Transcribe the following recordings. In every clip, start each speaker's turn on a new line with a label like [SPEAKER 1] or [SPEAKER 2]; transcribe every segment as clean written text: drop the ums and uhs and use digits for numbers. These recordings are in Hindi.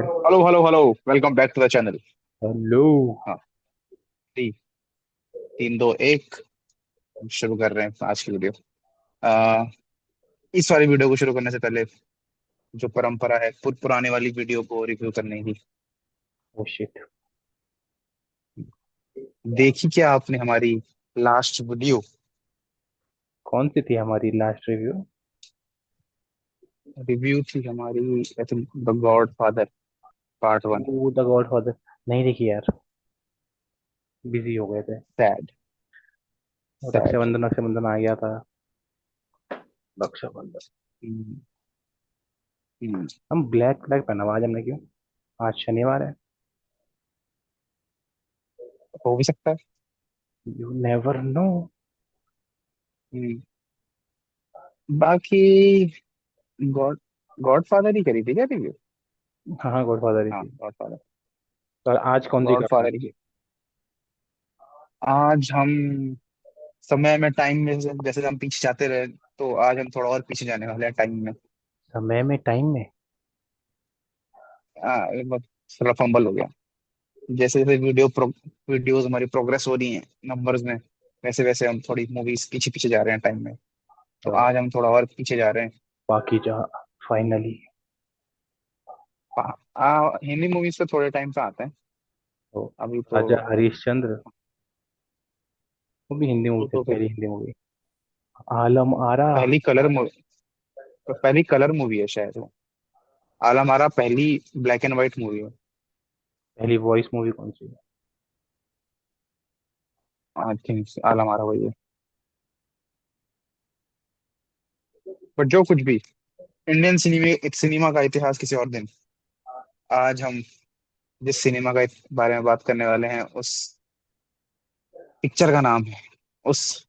[SPEAKER 1] Hello hello hello. Welcome back to the channel.
[SPEAKER 2] Hello.
[SPEAKER 1] हाँ। 3 3 2 1। शुरू कर रहे हैं आज की वीडियो। आ, इस वाली वीडियो को शुरू करने से पहले जो परंपरा है पुराने वाली वीडियो को रिव्यू करने की।
[SPEAKER 2] Oh shit.
[SPEAKER 1] देखी क्या आपने हमारी लास्ट वीडियो?
[SPEAKER 2] कौन सी थी हमारी लास्ट रिव्यू?
[SPEAKER 1] रिव्यू थी हमारी I think the god father part 1।
[SPEAKER 2] Oh the god father. नहीं देखी यार, बिजी हो गए थे।
[SPEAKER 1] सैड। सैड।
[SPEAKER 2] रक्षाबंधन रक्षाबंधन आ गया था। रक्षाबंधन। हम ब्लैक ब्लैक पहना हुआ आज हमने, क्यों? आज शनिवार है।
[SPEAKER 1] हो भी सकता है।
[SPEAKER 2] You never know.
[SPEAKER 1] हम्म, बाकी गॉड गॉड फादर ही करी थी क्या रिव्यू?
[SPEAKER 2] हाँ हाँ, गॉड फादर ही
[SPEAKER 1] हाँ,
[SPEAKER 2] थी।
[SPEAKER 1] God father.
[SPEAKER 2] और आज कौन सी
[SPEAKER 1] गॉड
[SPEAKER 2] करना
[SPEAKER 1] फादर ही। आज हम समय में टाइम में जैसे जैसे हम पीछे जाते रहे, तो आज हम थोड़ा और पीछे जाने वाले हैं टाइम में।
[SPEAKER 2] है? समय में, टाइम में।
[SPEAKER 1] ये बहुत थोड़ा फंबल हो गया। जैसे जैसे वीडियोस हमारी प्रोग्रेस हो रही है नंबर्स में, वैसे वैसे हम थोड़ी मूवीज पीछे पीछे जा रहे हैं टाइम में। तो
[SPEAKER 2] तो
[SPEAKER 1] आज हम थोड़ा और पीछे जा रहे हैं।
[SPEAKER 2] बाकी जहाँ फाइनली।
[SPEAKER 1] हिंदी मूवीज तो थोड़े टाइम पे आते हैं।
[SPEAKER 2] तो
[SPEAKER 1] अभी तो
[SPEAKER 2] राजा हरिश्चंद्र, वो भी हिंदी मूवी
[SPEAKER 1] वो
[SPEAKER 2] थी,
[SPEAKER 1] तो फिर
[SPEAKER 2] पहली हिंदी मूवी। आलम आरा।
[SPEAKER 1] पहली कलर मूवी, पहली कलर मूवी है शायद वो। आलम आरा पहली ब्लैक एंड व्हाइट मूवी है।
[SPEAKER 2] पहली वॉइस मूवी कौन सी है?
[SPEAKER 1] आई थिंक आलम आरा वही है। बट जो कुछ भी, इंडियन सिनेमा सिनेमा का इतिहास किसी और दिन। आज हम जिस सिनेमा का बारे में बात करने वाले हैं, उस पिक्चर का नाम है, उस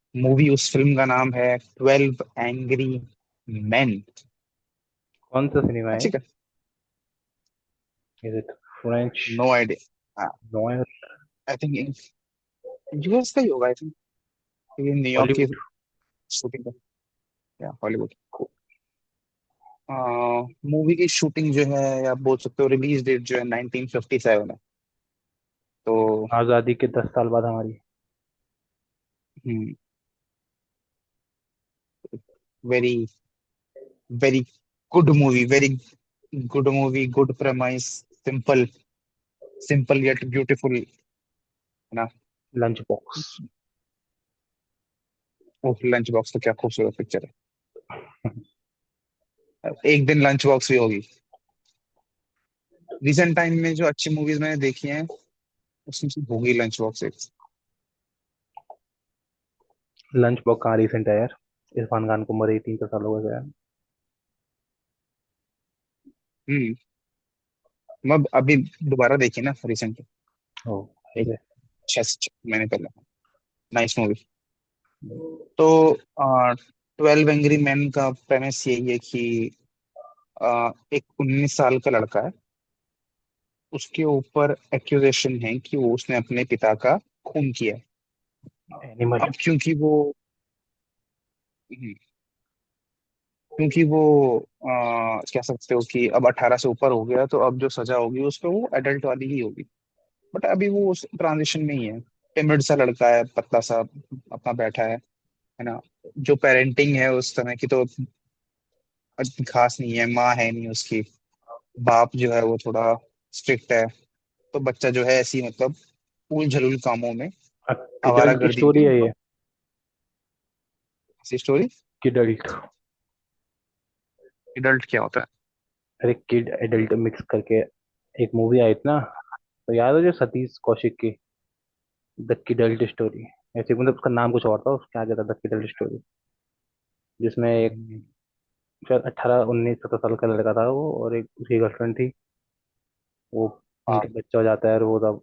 [SPEAKER 1] उस फिल्म का नाम है 12 एंग्री मैन।
[SPEAKER 2] कौन सा सिनेमा है?
[SPEAKER 1] अच्छी का।
[SPEAKER 2] Is it French?
[SPEAKER 1] No idea.
[SPEAKER 2] Noir?
[SPEAKER 1] I think US का ही होगा। आई थिंक ये न्यूयॉर्क की
[SPEAKER 2] हॉलीवुड?
[SPEAKER 1] शूटिंग का, या हॉलीवुड। मूवी की शूटिंग जो है, या बोल सकते हो रिलीज डेट जो है 1957 है। तो
[SPEAKER 2] आजादी के 10 साल बाद हमारी।
[SPEAKER 1] Very very good movie, very good movie, good premise, simple, simple yet beautiful, है ना?
[SPEAKER 2] Lunch box.
[SPEAKER 1] Oh, lunch box तो क्या खूबसूरत पिक्चर है। एक दिन लंच बॉक्स भी होगी। रिसेंट टाइम में जो अच्छी मूवीज मैंने देखी हैं, उसमें से होगी लंच बॉक्स एक।
[SPEAKER 2] लंच बॉक्स कहाँ रिसेंट है यार? इरफान खान को मरे ही 3 4 साल हो गए हैं।
[SPEAKER 1] हम्म। मैं अभी दोबारा देखी ना रिसेंट,
[SPEAKER 2] ओ।
[SPEAKER 1] एक
[SPEAKER 2] ये।
[SPEAKER 1] 6 महीने पहले। Nice movie. तो 12 एंग्री मैन का प्रेमिस यही है कि एक 19 साल का लड़का है। उसके ऊपर एक्यूजेशन है कि वो उसने अपने पिता का खून किया है।
[SPEAKER 2] एनिमल।
[SPEAKER 1] अब क्योंकि वो कह सकते हो कि अब 18 से ऊपर हो गया, तो अब जो सजा होगी उस पर वो एडल्ट वाली ही होगी। बट अभी वो उस ट्रांजिशन में ही है। टिमिड सा लड़का है, पतला सा, अपना बैठा है ना? जो पेरेंटिंग है उस समय की तो खास नहीं है, माँ है नहीं उसकी। बाप जो है वो थोड़ा स्ट्रिक्ट है। तो बच्चा जो है ऐसी मतलब उल झलूल कामों में,
[SPEAKER 2] किडल्ट की
[SPEAKER 1] आवारागर्दी
[SPEAKER 2] स्टोरी
[SPEAKER 1] में
[SPEAKER 2] है ये?
[SPEAKER 1] मतलब। ऐसी स्टोरी।
[SPEAKER 2] किडल्ट।
[SPEAKER 1] एडल्ट क्या होता है?
[SPEAKER 2] अरे किड एडल्ट मिक्स करके एक मूवी आई थी ना, तो याद है जो सतीश कौशिक की, द किडल्ट स्टोरी। ऐसे मतलब उसका नाम कुछ और था, उसके आगे था द किडल्ट स्टोरी। जिसमें एक
[SPEAKER 1] हम्म,
[SPEAKER 2] शायद 18 19 17 साल का लड़का था वो, और एक उसकी गर्लफ्रेंड थी। वो
[SPEAKER 1] हाँ।
[SPEAKER 2] उनके बच्चा हो जाता है और वो तब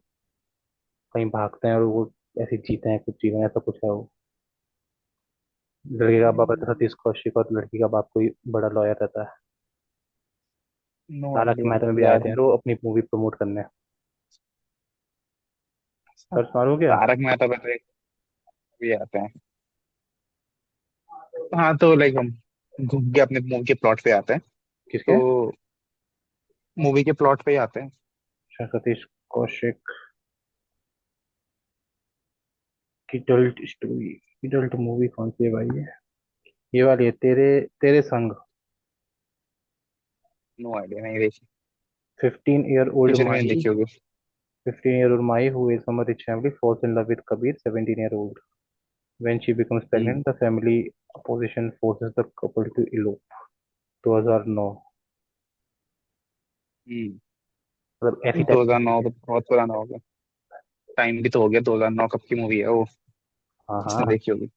[SPEAKER 2] कहीं भागते हैं और वो ऐसे जीते हैं कुछ जीवन, ऐसा कुछ है वो। लड़के का बाप रहता है सतीश कौशिक और लड़की का बाप कोई बड़ा लॉयर रहता है।
[SPEAKER 1] नो
[SPEAKER 2] तारक
[SPEAKER 1] आइडिया,
[SPEAKER 2] मेहता में भी आए
[SPEAKER 1] याद
[SPEAKER 2] थे यार
[SPEAKER 1] नहीं।
[SPEAKER 2] वो अपनी मूवी प्रमोट करने। सर्च मारो क्या?
[SPEAKER 1] तारक मेहता पे तो एक भी आते हैं। हाँ, तो लाइक हम घूम के अपने मूवी के प्लॉट पे आते हैं।
[SPEAKER 2] किसके?
[SPEAKER 1] तो मूवी के प्लॉट पे ही आते हैं।
[SPEAKER 2] अच्छा, सतीश कौशिक की डल्ट स्टोरी, की डल्ट मूवी कौन सी है भाई ये वाली है, तेरे तेरे संग।
[SPEAKER 1] नो आइडिया, नहीं देखी।
[SPEAKER 2] 15 year old
[SPEAKER 1] पिक्चर में नहीं
[SPEAKER 2] Mahi,
[SPEAKER 1] देखी होगी।
[SPEAKER 2] 15-year-old Mahi who is from a rich family falls in love with Kabir, 17-year-old. When she becomes
[SPEAKER 1] hmm.
[SPEAKER 2] pregnant, the family opposition forces the couple to elope. 2009। मतलब ऐसी टाइप की
[SPEAKER 1] 2009
[SPEAKER 2] मूवी है।
[SPEAKER 1] तो बहुत पुराना हो गया। टाइम भी तो हो गया, 2009 कब की मूवी है वो।
[SPEAKER 2] हाँ
[SPEAKER 1] किसने
[SPEAKER 2] हाँ,
[SPEAKER 1] देखी होगी।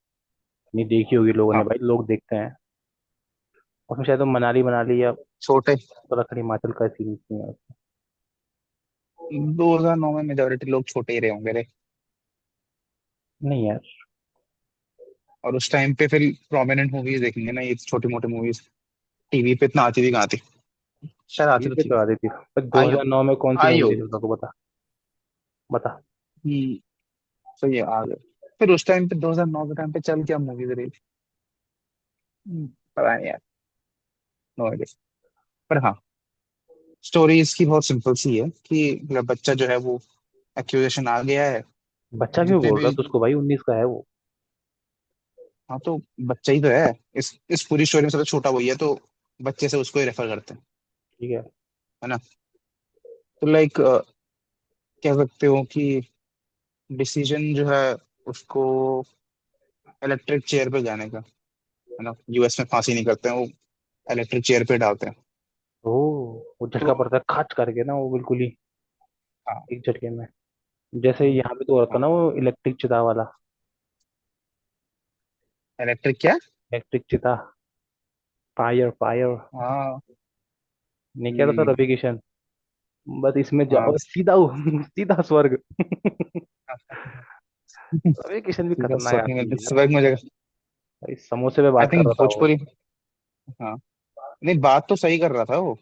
[SPEAKER 2] नहीं देखी होगी लोगों ने
[SPEAKER 1] हाँ।
[SPEAKER 2] भाई, लोग देखते हैं। उसमें शायद वो मनाली मनाली या
[SPEAKER 1] छोटे।
[SPEAKER 2] उत्तराखंड हिमाचल का सीन नहीं है।
[SPEAKER 1] 2009 में मेजोरिटी लोग छोटे ही रहे होंगे रे।
[SPEAKER 2] नहीं यार,
[SPEAKER 1] और उस टाइम पे फिर प्रोमिनेंट मूवीज देखेंगे ना, ये छोटी मोटी मूवीज टीवी पे इतना आती भी कहाँ थी। शायद आती
[SPEAKER 2] ये
[SPEAKER 1] तो
[SPEAKER 2] पे
[SPEAKER 1] थी।
[SPEAKER 2] तो आ रही थी पर
[SPEAKER 1] आई हो
[SPEAKER 2] 2009 में कौन सी
[SPEAKER 1] आई
[SPEAKER 2] मूवी
[SPEAKER 1] होगी।
[SPEAKER 2] देखी को बता, बता।
[SPEAKER 1] हम्म। सही है, आ गए। फिर उस टाइम पे 2009 के टाइम पे चल क्या मूवीज रही। पता नहीं यार। No idea. पर हाँ, स्टोरी इसकी बहुत सिंपल सी है कि मतलब बच्चा जो है वो एक्यूजेशन आ गया है।
[SPEAKER 2] बच्चा क्यों
[SPEAKER 1] जितने
[SPEAKER 2] बोल रहा
[SPEAKER 1] भी।
[SPEAKER 2] है उसको भाई, 19 का है वो।
[SPEAKER 1] हाँ तो बच्चा ही तो है। इस पूरी स्टोरी में सबसे छोटा वही है, तो बच्चे से उसको ही रेफर करते हैं।
[SPEAKER 2] ठीक है।
[SPEAKER 1] है ना। तो लाइक कह सकते हो कि डिसीजन जो है उसको इलेक्ट्रिक चेयर पे जाने का। है ना, यूएस में फांसी नहीं करते हैं वो, इलेक्ट्रिक चेयर पे डालते हैं।
[SPEAKER 2] ओ, वो
[SPEAKER 1] तो
[SPEAKER 2] झटका पड़ता है खच करके ना, वो बिल्कुल ही
[SPEAKER 1] हाँ।
[SPEAKER 2] एक झटके में। जैसे यहाँ पे तो हो रखा
[SPEAKER 1] हाँ।
[SPEAKER 2] ना वो इलेक्ट्रिक चिता वाला।
[SPEAKER 1] इलेक्ट्रिक क्या।
[SPEAKER 2] इलेक्ट्रिक चिता, फायर फायर।
[SPEAKER 1] हाँ।
[SPEAKER 2] नहीं कह रहा था
[SPEAKER 1] हम्म।
[SPEAKER 2] रवि किशन, बस इसमें
[SPEAKER 1] हाँ।
[SPEAKER 2] जाओ सीधा सीधा स्वर्ग। रवि किशन भी
[SPEAKER 1] सीधा
[SPEAKER 2] खतरनाक
[SPEAKER 1] स्वर्ग में
[SPEAKER 2] आदमी है यार।
[SPEAKER 1] स्वर्ग में जगह।
[SPEAKER 2] भाई समोसे पे
[SPEAKER 1] आई
[SPEAKER 2] बात कर
[SPEAKER 1] थिंक
[SPEAKER 2] रहा था वो।
[SPEAKER 1] भोजपुरी। हाँ। नहीं, बात तो सही कर रहा था वो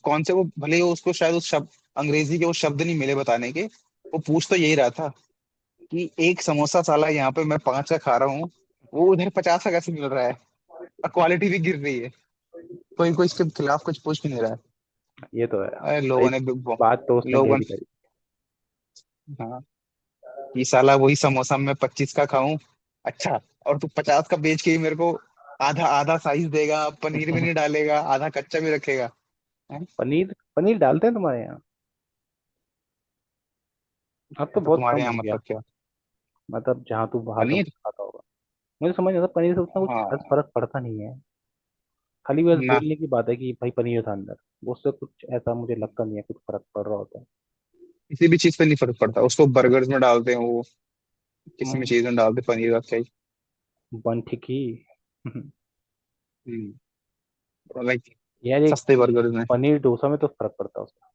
[SPEAKER 1] कौन से, वो भले ही उसको शायद उस शब्द, अंग्रेजी के वो शब्द नहीं मिले बताने के। वो पूछ तो यही रहा था कि एक समोसा साला यहाँ पे मैं 5 का खा रहा हूँ, वो उधर 50 का कैसे मिल रहा है, और क्वालिटी भी गिर रही है। कोई कोई इसके खिलाफ कुछ पूछ भी नहीं रहा है।
[SPEAKER 2] ये तो है।
[SPEAKER 1] अरे
[SPEAKER 2] भाई
[SPEAKER 1] लोगों ने
[SPEAKER 2] बात तो उसने
[SPEAKER 1] लोगों
[SPEAKER 2] गहरी
[SPEAKER 1] ने।
[SPEAKER 2] करी।
[SPEAKER 1] हाँ। ये साला वही समोसा मैं 25 का खाऊं। अच्छा। और तू 50 का बेच के ही मेरे को आधा आधा साइज देगा, पनीर भी नहीं डालेगा, आधा कच्चा भी रखेगा। हैं?
[SPEAKER 2] पनीर, पनीर डालते हैं तुम्हारे यहाँ? अब तो
[SPEAKER 1] तो
[SPEAKER 2] बहुत
[SPEAKER 1] तुम्हारे
[SPEAKER 2] कम
[SPEAKER 1] यहाँ
[SPEAKER 2] हो गया।
[SPEAKER 1] मतलब क्या।
[SPEAKER 2] मतलब जहाँ तू बाहर का
[SPEAKER 1] पनीर।
[SPEAKER 2] खाता होगा। मुझे समझ नहीं आता, पनीर से उतना कुछ खास
[SPEAKER 1] हाँ।
[SPEAKER 2] फर्क पड़ता नहीं है। खाली बस
[SPEAKER 1] ना।
[SPEAKER 2] बोलने की बात है कि भाई पनीर था अंदर, उससे कुछ ऐसा मुझे लगता नहीं है कुछ फर्क पड़ रहा होता है।
[SPEAKER 1] किसी भी चीज पे नहीं फर्क पड़ता, उसको बर्गर्स में डालते हैं वो, किसी भी
[SPEAKER 2] हम्म,
[SPEAKER 1] चीज में डालते हैं, पनीर का क्या ही।
[SPEAKER 2] बन ठीक ही।
[SPEAKER 1] लाइक
[SPEAKER 2] यार एक
[SPEAKER 1] सस्ते बर्गर में।
[SPEAKER 2] पनीर डोसा में तो फर्क पड़ता है उसका।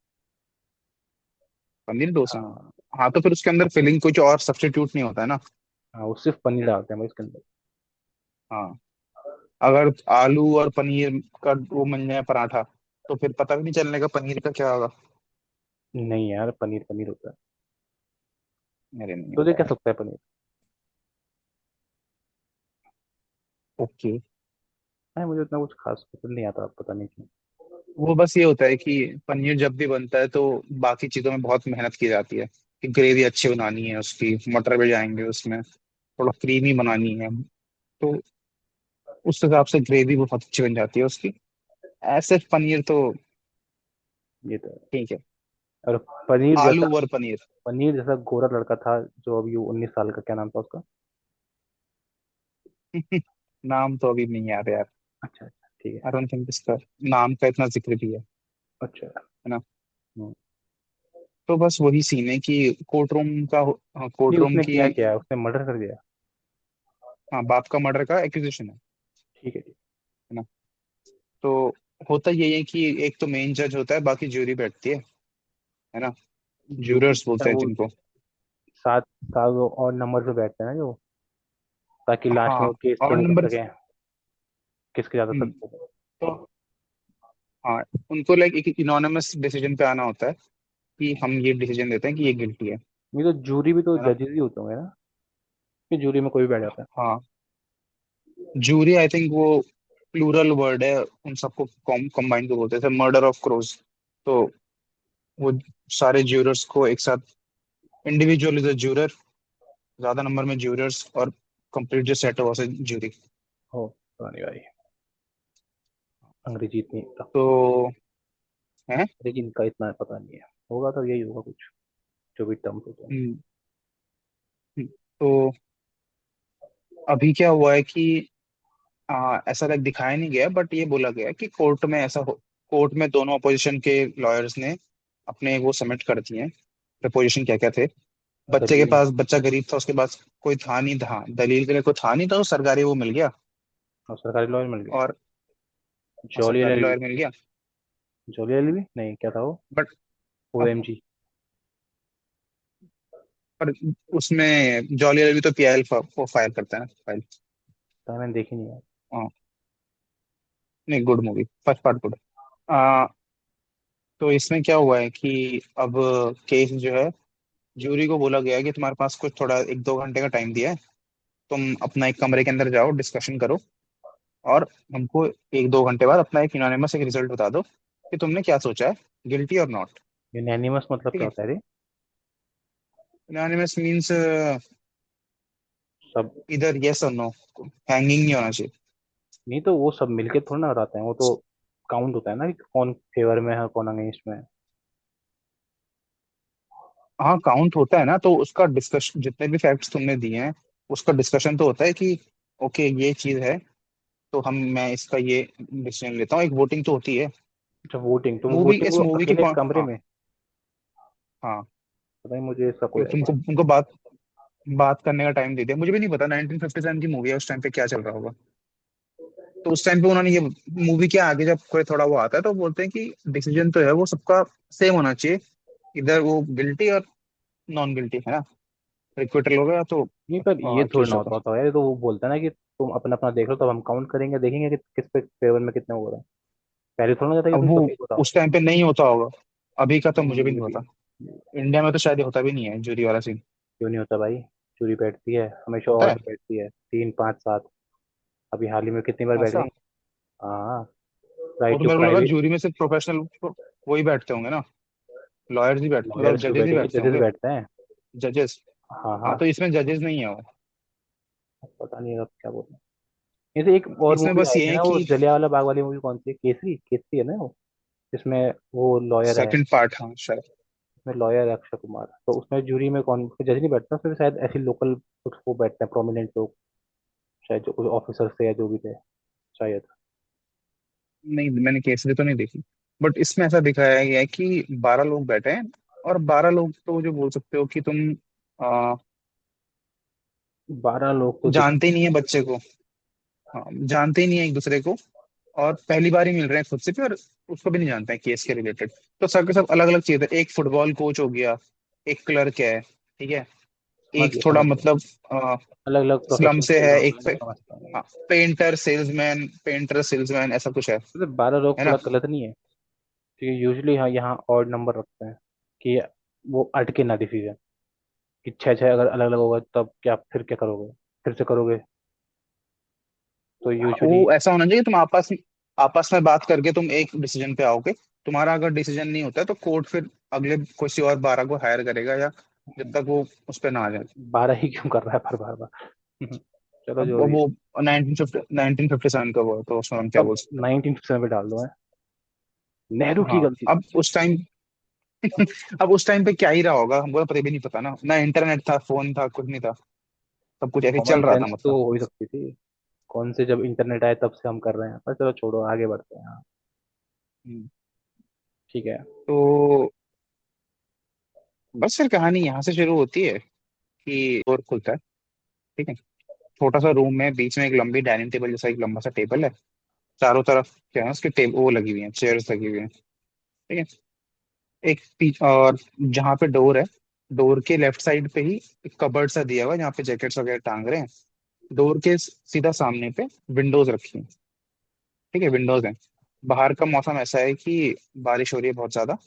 [SPEAKER 1] पनीर डोसा में।
[SPEAKER 2] हाँ।
[SPEAKER 1] हाँ तो फिर उसके अंदर फिलिंग कुछ और सब्स्टिट्यूट नहीं होता है ना।
[SPEAKER 2] हाँ, वो सिर्फ पनीर डालते हैं भाई उसके अंदर।
[SPEAKER 1] हाँ। अगर आलू और पनीर का वो बन जाए पराठा, तो फिर पता भी नहीं चलने का पनीर का क्या होगा।
[SPEAKER 2] नहीं यार, पनीर पनीर होता है।
[SPEAKER 1] मेरे नहीं
[SPEAKER 2] तुझे
[SPEAKER 1] होता
[SPEAKER 2] क्या
[SPEAKER 1] यार।
[SPEAKER 2] लगता है पनीर?
[SPEAKER 1] ओके।
[SPEAKER 2] है, मुझे उतना कुछ खास पसंद नहीं आता, पता नहीं क्यों।
[SPEAKER 1] वो बस ये होता है कि पनीर जब भी बनता है तो बाकी चीजों में बहुत मेहनत की जाती है, कि ग्रेवी अच्छी बनानी है उसकी, मटर भी जाएंगे उसमें, थोड़ा क्रीमी बनानी है। तो उस हिसाब से ग्रेवी बहुत अच्छी बन जाती है उसकी। ऐसे पनीर तो
[SPEAKER 2] ये तो है।
[SPEAKER 1] ठीक है।
[SPEAKER 2] और पनीर
[SPEAKER 1] आलू
[SPEAKER 2] जैसा,
[SPEAKER 1] और पनीर।
[SPEAKER 2] पनीर जैसा गोरा लड़का था जो अभी 19 साल का, क्या नाम था उसका?
[SPEAKER 1] नाम तो अभी नहीं याद यार।
[SPEAKER 2] अच्छा अच्छा, ठीक है।
[SPEAKER 1] आई डोंट थिंक इसका नाम का इतना जिक्र भी
[SPEAKER 2] अच्छा।
[SPEAKER 1] है ना।
[SPEAKER 2] हम्म।
[SPEAKER 1] तो बस वही सीन है कि कोर्ट रूम का,
[SPEAKER 2] नहीं
[SPEAKER 1] कोर्ट रूम
[SPEAKER 2] उसने
[SPEAKER 1] की।
[SPEAKER 2] क्या किया, उसने मर्डर कर दिया।
[SPEAKER 1] हाँ, बाप का मर्डर का एक्यूजेशन
[SPEAKER 2] ठीक है ठीक।
[SPEAKER 1] है ना। तो होता यही है कि एक तो मेन जज होता है, बाकी ज्यूरी बैठती है ना।
[SPEAKER 2] जूरी
[SPEAKER 1] जूरर्स
[SPEAKER 2] क्या
[SPEAKER 1] बोलते हैं
[SPEAKER 2] वो,
[SPEAKER 1] जिनको।
[SPEAKER 2] सात सात वो और नंबर पे बैठते हैं ना जो, ताकि लास्ट में
[SPEAKER 1] हाँ।
[SPEAKER 2] वो केस
[SPEAKER 1] और
[SPEAKER 2] प्रूव कर
[SPEAKER 1] नंबर।
[SPEAKER 2] सके किसके ज्यादा
[SPEAKER 1] हम्म।
[SPEAKER 2] सच है।
[SPEAKER 1] तो हाँ, उनको लाइक एक इनोनिमस डिसीजन पे आना होता है कि हम ये डिसीजन देते हैं कि ये गिल्टी
[SPEAKER 2] ये तो जूरी भी तो
[SPEAKER 1] है ना।
[SPEAKER 2] जजेस ही होते होंगे ना, कि जूरी में कोई भी बैठ जाता है।
[SPEAKER 1] हाँ। जूरी आई थिंक वो प्लूरल वर्ड है, उन सबको कंबाइन को बोलते हैं, मर्डर ऑफ क्रोज। तो वो सारे ज्यूरर्स को एक साथ, इंडिविजुअल इज अ ज्यूरर, ज्यादा नंबर में ज्यूरर्स, और कंप्लीट जो सेट हुआ ज्यूरी।
[SPEAKER 2] हो पता नहीं भाई, अंग्रेजी इतनी टफ
[SPEAKER 1] तो
[SPEAKER 2] थी।
[SPEAKER 1] है।
[SPEAKER 2] लेकिन इनका इतना पता नहीं है, होगा तो यही होगा कुछ, जो भी टर्म्स होते हैं।
[SPEAKER 1] हम्म, तो अभी क्या हुआ है कि ऐसा लाइक दिखाया नहीं गया, बट ये बोला गया कि कोर्ट में ऐसा हो, कोर्ट में दोनों अपोजिशन के लॉयर्स ने अपने वो सबमिट कर दिए हैं प्रपोजिशन, क्या क्या थे। बच्चे के
[SPEAKER 2] दलील।
[SPEAKER 1] पास, बच्चा गरीब था, उसके पास कोई था नहीं था, दलील के लिए कोई था नहीं था, तो सरकारी वो मिल गया।
[SPEAKER 2] और सरकारी लॉयर मिल गया।
[SPEAKER 1] और
[SPEAKER 2] जॉली
[SPEAKER 1] सरकारी
[SPEAKER 2] एलएलबी।
[SPEAKER 1] लॉयर मिल गया।
[SPEAKER 2] जॉली एलएलबी नहीं, क्या था वो?
[SPEAKER 1] But
[SPEAKER 2] OMG.
[SPEAKER 1] पर उसमें जॉली एलबी तो पीआईएल वो फाइल करता है ना, फाइल।
[SPEAKER 2] तो मैंने देखी नहीं है।
[SPEAKER 1] हाँ, नहीं, good movie, first part good. आ, तो इसमें क्या हुआ है कि अब केस जो है, जूरी को बोला गया है कि तुम्हारे पास कुछ थोड़ा 1-2 घंटे का टाइम दिया है, तुम अपना एक कमरे के अंदर जाओ, डिस्कशन करो, और हमको 1-2 घंटे बाद अपना एक यूनानिमस एक रिजल्ट बता दो कि तुमने क्या सोचा है, गिल्टी और नॉट।
[SPEAKER 2] यूनानिमस मतलब
[SPEAKER 1] ठीक
[SPEAKER 2] क्या
[SPEAKER 1] है।
[SPEAKER 2] होता है रे?
[SPEAKER 1] यूनानिमस मीन्स
[SPEAKER 2] सब।
[SPEAKER 1] इधर यस और नो, हैंगिंग नहीं होना चाहिए।
[SPEAKER 2] नहीं तो वो सब मिलके थोड़ा ना बताते हैं, वो तो काउंट होता है ना कि कौन फेवर में है कौन अगेंस्ट में है।
[SPEAKER 1] हाँ, काउंट होता है ना, तो उसका डिस्कशन, जितने भी फैक्ट्स तुमने दिए हैं उसका डिस्कशन तो होता है कि ओके ये चीज है, तो मैं इसका ये डिसीजन लेता हूँ, एक वोटिंग तो होती है।
[SPEAKER 2] अच्छा वोटिंग, तो वो
[SPEAKER 1] मूवी,
[SPEAKER 2] वोटिंग
[SPEAKER 1] इस
[SPEAKER 2] वो
[SPEAKER 1] मूवी की
[SPEAKER 2] अकेले
[SPEAKER 1] कौन,
[SPEAKER 2] कमरे
[SPEAKER 1] हाँ,
[SPEAKER 2] में?
[SPEAKER 1] हाँ,
[SPEAKER 2] पता नहीं मुझे इसका कोई
[SPEAKER 1] तो
[SPEAKER 2] आइडिया
[SPEAKER 1] तुमको उनको बात बात करने का टाइम दे दिया, मुझे भी नहीं पता 1957 की मूवी है, उस टाइम पे क्या चल रहा होगा। तो उस टाइम पे उन्होंने ये, मूवी के आगे जब कोई थोड़ा वो आता है तो बोलते हैं कि डिसीजन तो है वो सबका सेम होना चाहिए, इधर वो गिल्टी और नॉन गिल्टी है ना, रिक्विटल हो गया तो
[SPEAKER 2] नहीं। पर ये थोड़ी ना
[SPEAKER 1] अक्यूज होगा।
[SPEAKER 2] होता होता है यार, ये तो वो बोलता है ना कि तुम अपना अपना देख लो, तब हम काउंट करेंगे, देखेंगे कि किस पे फेवर में कितने हो रहे हैं। पहले थोड़ा ना जाता कि
[SPEAKER 1] अब
[SPEAKER 2] तुम
[SPEAKER 1] वो
[SPEAKER 2] सभी बताओ।
[SPEAKER 1] उस टाइम पे नहीं होता होगा, अभी का तो मुझे भी नहीं
[SPEAKER 2] हम्म,
[SPEAKER 1] पता। इंडिया में तो शायद ये होता भी नहीं है, जूरी वाला सीन।
[SPEAKER 2] क्यों नहीं होता भाई? चूड़ी बैठती है हमेशा,
[SPEAKER 1] होता
[SPEAKER 2] और
[SPEAKER 1] है।
[SPEAKER 2] बैठती है 3 5 7। अभी हाल ही में कितनी बार बैठ
[SPEAKER 1] ऐसा,
[SPEAKER 2] गई। हाँ।
[SPEAKER 1] वो
[SPEAKER 2] राइट
[SPEAKER 1] तो
[SPEAKER 2] टू
[SPEAKER 1] मेरे को लगा
[SPEAKER 2] प्राइवेट।
[SPEAKER 1] जूरी में सिर्फ प्रोफेशनल वही बैठते होंगे ना, लॉयर्स ही बैठते, मतलब
[SPEAKER 2] लॉयर्स क्यों
[SPEAKER 1] जजेस ही
[SPEAKER 2] बैठेंगे,
[SPEAKER 1] बैठते
[SPEAKER 2] जजेस
[SPEAKER 1] होंगे,
[SPEAKER 2] बैठते हैं।
[SPEAKER 1] जजेस।
[SPEAKER 2] हाँ
[SPEAKER 1] हाँ,
[SPEAKER 2] हाँ।
[SPEAKER 1] तो इसमें जजेस नहीं है वो।
[SPEAKER 2] पता नहीं अब क्या बोलूं। जैसे एक और
[SPEAKER 1] इसमें
[SPEAKER 2] मूवी
[SPEAKER 1] बस
[SPEAKER 2] आई
[SPEAKER 1] ये
[SPEAKER 2] थी
[SPEAKER 1] है
[SPEAKER 2] ना, वो
[SPEAKER 1] कि
[SPEAKER 2] जलियांवाला बाग वाली मूवी, कौन सी है? केसरी, केसरी है ना वो? जिसमें वो लॉयर है।
[SPEAKER 1] सेकंड पार्ट, हाँ शायद।
[SPEAKER 2] उसमें लॉयर है अक्षय कुमार, तो उसमें जूरी में कौन जज नहीं बैठता, उसमें शायद ऐसे लोकल कुछ वो बैठते हैं प्रोमिनेंट लोग, शायद जो कुछ ऑफिसर थे या जो भी थे शायद।
[SPEAKER 1] नहीं, मैंने केसरी तो नहीं देखी, बट इसमें ऐसा दिखाया गया है कि 12 लोग बैठे हैं, और 12 लोग तो जो बोल सकते हो कि तुम
[SPEAKER 2] 12 लोग तो
[SPEAKER 1] जानते ही नहीं है बच्चे को, हाँ, जानते ही नहीं है एक दूसरे को, और पहली बार ही मिल रहे हैं खुद से भी, और उसको भी नहीं जानते हैं केस के रिलेटेड। तो सब के सब अलग अलग चीज है, एक फुटबॉल कोच हो गया, एक क्लर्क है, ठीक है,
[SPEAKER 2] समझ
[SPEAKER 1] एक
[SPEAKER 2] गया
[SPEAKER 1] थोड़ा
[SPEAKER 2] समझ गया।
[SPEAKER 1] मतलब
[SPEAKER 2] अलग अलग
[SPEAKER 1] स्लम
[SPEAKER 2] प्रोफेशन
[SPEAKER 1] से
[SPEAKER 2] के
[SPEAKER 1] है,
[SPEAKER 2] लोग
[SPEAKER 1] एक
[SPEAKER 2] हैं, मैं समझता हूँ।
[SPEAKER 1] हाँ, पेंटर सेल्समैन ऐसा कुछ
[SPEAKER 2] मतलब 12 लोग
[SPEAKER 1] है ना।
[SPEAKER 2] थोड़ा गलत नहीं है? क्योंकि यूजली यहाँ यहाँ ऑड नंबर रखते हैं कि वो अटके ना डिसीजन, कि 6 6 अगर अलग अलग होगा तब क्या, फिर क्या करोगे, फिर से करोगे, तो यूजुअली।
[SPEAKER 1] वो ऐसा होना चाहिए, तुम आपस में बात करके तुम एक डिसीजन पे आओगे, तुम्हारा अगर डिसीजन नहीं होता है तो कोर्ट फिर अगले किसी और 12 को हायर करेगा, या जब तक वो उस पर ना आ जाए।
[SPEAKER 2] 12 ही क्यों कर रहा है पर बार बार। चलो
[SPEAKER 1] अब
[SPEAKER 2] जो भी।
[SPEAKER 1] वो 1957 का वो है, तो उसमें हम क्या
[SPEAKER 2] तब
[SPEAKER 1] बोल सकते
[SPEAKER 2] 1957 पे डाल दो है, नेहरू
[SPEAKER 1] हैं।
[SPEAKER 2] की
[SPEAKER 1] हाँ,
[SPEAKER 2] गलती थी।
[SPEAKER 1] अब उस टाइम अब उस टाइम पे क्या ही रहा होगा, हमको तो पता भी नहीं, पता ना, ना इंटरनेट था, फोन था, कुछ नहीं था, सब कुछ ऐसे ही
[SPEAKER 2] कॉमन
[SPEAKER 1] चल रहा था
[SPEAKER 2] सेंस तो
[SPEAKER 1] मतलब।
[SPEAKER 2] हो ही सकती थी। कौन से, जब इंटरनेट आए तब से हम कर रहे हैं, पर चलो छोड़ो, आगे बढ़ते हैं। हाँ,
[SPEAKER 1] हम्म,
[SPEAKER 2] ठीक है।
[SPEAKER 1] तो बस फिर कहानी यहाँ से शुरू होती है कि डोर खुलता है, ठीक है, छोटा सा रूम है, बीच में एक लंबी डाइनिंग टेबल जैसा एक लंबा सा टेबल है, चारों तरफ क्या है उसके टेबल वो लगी हुई हैं, चेयर्स लगी हुई हैं, ठीक है, और जहाँ पे डोर है, डोर के लेफ्ट साइड पे ही एक कबर्ड सा दिया हुआ है जहाँ पे जैकेट्स वगैरह टांग रहे हैं। डोर के सीधा सामने पे विंडोज रखी हैं, ठीक है, विंडोज हैं। बाहर का मौसम ऐसा है कि बारिश हो रही है बहुत ज्यादा,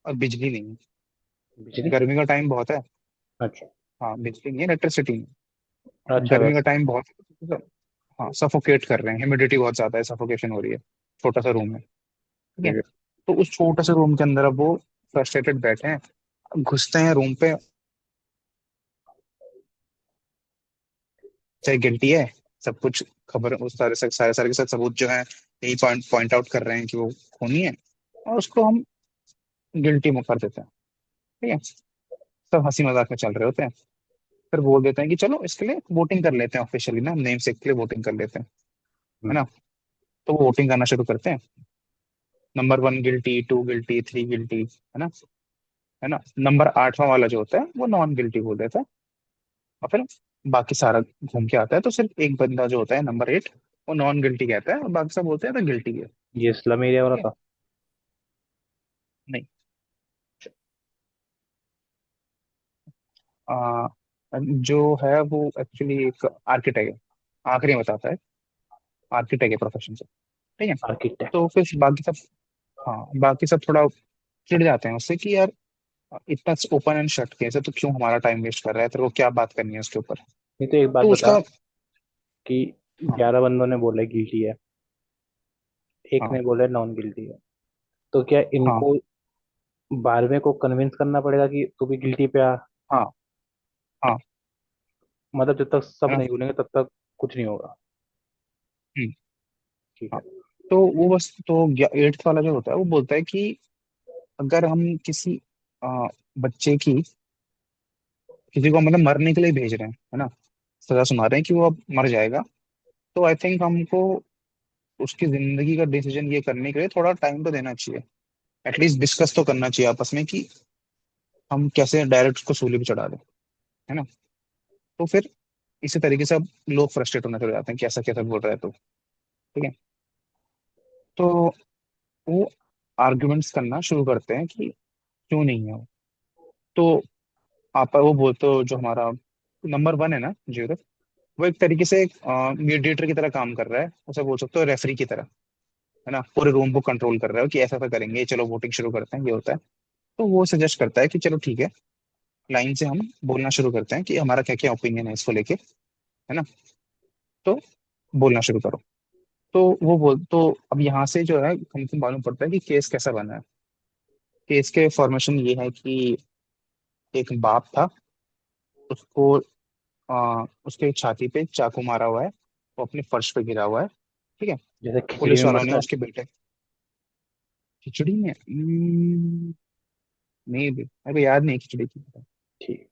[SPEAKER 1] और बिजली नहीं है,
[SPEAKER 2] बिजली।
[SPEAKER 1] गर्मी का टाइम बहुत है।
[SPEAKER 2] अच्छा।
[SPEAKER 1] हाँ, बिजली नहीं है, इलेक्ट्रिसिटी नहीं है,
[SPEAKER 2] अच्छा
[SPEAKER 1] गर्मी का
[SPEAKER 2] वैसे।
[SPEAKER 1] टाइम बहुत है। हाँ, सफोकेट कर रहे हैं, ह्यूमिडिटी बहुत ज्यादा है, सफोकेशन हो रही है, छोटा सा रूम है, ठीक है।
[SPEAKER 2] ठीक है।
[SPEAKER 1] तो उस छोटे से रूम के अंदर अब वो फ्रस्ट्रेटेड बैठे हैं, घुसते हैं रूम पे, चाहे गिल्टी है, सब कुछ खबर उस सारे सारे के साथ सबूत जो है यही पॉइंट पॉइंट आउट कर रहे हैं कि वो खूनी है, और उसको हम गिल्टी में कर देते हैं। ठीक है, सब हंसी मजाक में चल रहे होते हैं। फिर बोल देते हैं कि चलो इसके लिए वोटिंग कर लेते हैं, ऑफिशियली ना नेम सेक के लिए वोटिंग कर लेते हैं, है
[SPEAKER 2] हम्म।
[SPEAKER 1] ना। तो वो वोटिंग करना शुरू करते हैं। नंबर 1 गिल्टी, 2 गिल्टी, 3 गिल्टी, है ना। है ना, नंबर 8वां वाला जो होता है वो नॉन गिल्टी बोल देता है। और फिर बाकी सारा घूम के आता है, तो सिर्फ एक बंदा जो होता है नंबर 8, वो नॉन गिल्टी कहता है, और बाकी सब बोलते हैं तो गिल्टी है।
[SPEAKER 2] ये स्लम एरिया वाला
[SPEAKER 1] ठीक है।
[SPEAKER 2] था।
[SPEAKER 1] नहीं, आ, जो है वो एक्चुअली एक आर्किटेक्ट है, आखिरी में बताता है, आर्किटेक्ट है प्रोफेशन से। ठीक है। तो
[SPEAKER 2] आर्किटेक्ट।
[SPEAKER 1] फिर बाकी सब, हाँ बाकी सब थोड़ा चिढ़ जाते हैं उससे कि यार इतना ओपन एंड शट केस है, तो क्यों हमारा टाइम वेस्ट कर रहा है, तेरे को क्या बात करनी है उसके ऊपर।
[SPEAKER 2] नहीं तो एक बात
[SPEAKER 1] तो
[SPEAKER 2] बता
[SPEAKER 1] उसका,
[SPEAKER 2] कि
[SPEAKER 1] हाँ
[SPEAKER 2] 11 बंदों ने बोला गिल्टी है, एक
[SPEAKER 1] हाँ
[SPEAKER 2] ने बोला नॉन गिल्टी है, तो क्या
[SPEAKER 1] हाँ
[SPEAKER 2] इनको 12वें को कन्विंस करना पड़ेगा कि तू भी गिल्टी पे आ?
[SPEAKER 1] हाँ हाँ,
[SPEAKER 2] मतलब जब तक
[SPEAKER 1] है
[SPEAKER 2] सब
[SPEAKER 1] ना।
[SPEAKER 2] नहीं बोलेंगे तब तक कुछ नहीं होगा।
[SPEAKER 1] हम्म,
[SPEAKER 2] ठीक
[SPEAKER 1] हाँ।
[SPEAKER 2] है।
[SPEAKER 1] तो वो बस तो 8th वाला जो होता है वो बोलता है कि अगर हम किसी आ, बच्चे की, किसी को मतलब मरने के लिए भेज रहे हैं, है ना, सजा सुना रहे हैं कि वो अब मर जाएगा, तो आई थिंक हमको उसकी जिंदगी का डिसीजन ये करने के लिए थोड़ा टाइम तो देना चाहिए। एटलीस्ट डिस्कस तो करना चाहिए आपस में कि हम कैसे डायरेक्ट उसको सूली पे चढ़ा दें, है ना। तो फिर इसी तरीके से अब लोग फ्रस्ट्रेट होने लग जाते हैं कि ऐसा कैसे बोल रहा है तो। ठीक है। तो वो आर्ग्यूमेंट्स करना शुरू करते हैं कि क्यों नहीं है वो। तो आप वो बोलते हो जो हमारा नंबर 1 है ना, जीरो, वो एक तरीके से एक मीडिएटर की तरह काम कर रहा है, उसे बोल सकते हो रेफरी की तरह, है ना, पूरे रूम को कंट्रोल कर रहा है कि ऐसा ऐसा करेंगे, चलो वोटिंग शुरू करते हैं, ये होता है। तो वो सजेस्ट करता है कि चलो ठीक है, लाइन से हम बोलना शुरू करते हैं कि हमारा क्या क्या ओपिनियन है इसको लेके, है ना। तो बोलना शुरू करो। तो वो बोल तो अब यहाँ से जो है हमको मालूम पड़ता है कि केस कैसा बना है। केस के फॉर्मेशन ये है कि एक बाप था, उसको उसके छाती पे चाकू मारा हुआ है, वो अपने फर्श पे गिरा हुआ है। ठीक है।
[SPEAKER 2] जैसे खिचड़ी
[SPEAKER 1] पुलिस
[SPEAKER 2] में
[SPEAKER 1] वालों ने
[SPEAKER 2] मरता है।
[SPEAKER 1] उसके बेटे, खिचड़ी में नहीं भी मेरे को याद नहीं खिचड़ी की,
[SPEAKER 2] ठीक।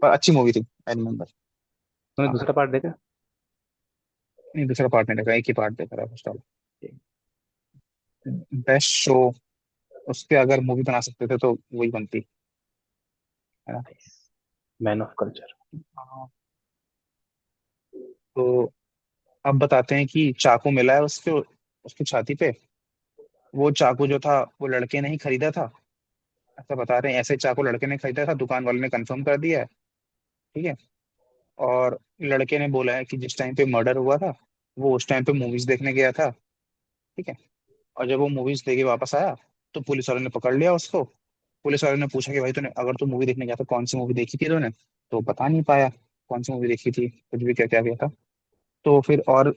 [SPEAKER 1] पर अच्छी मूवी थी, आई रिमेम्बर।
[SPEAKER 2] तूने
[SPEAKER 1] हाँ,
[SPEAKER 2] दूसरा पार्ट देखा?
[SPEAKER 1] नहीं दूसरा पार्ट नहीं देखा, एक ही पार्ट देखा था फर्स्ट।
[SPEAKER 2] ठीक।
[SPEAKER 1] बेस्ट शो, उसके अगर मूवी बना सकते थे तो वही बनती, है ना।
[SPEAKER 2] Man of culture.
[SPEAKER 1] हाँ, तो अब बताते हैं कि चाकू मिला है उसके उसकी छाती पे। वो चाकू जो था वो लड़के ने ही खरीदा था, ऐसा बता रहे हैं, ऐसे चाकू लड़के ने खरीदा था, दुकान वाले ने कंफर्म कर दिया है। ठीक है। और लड़के ने बोला है कि जिस टाइम पे मर्डर हुआ था वो उस टाइम पे मूवीज देखने गया था। ठीक है। और जब वो मूवीज देखे वापस आया तो पुलिस वालों ने पकड़ लिया उसको। पुलिस वालों ने पूछा कि भाई तूने, अगर तू मूवी देखने गया था कौन सी मूवी देखी थी तूने, तो बता नहीं पाया कौन सी मूवी देखी थी, कुछ भी क्या क्या गया था। तो फिर और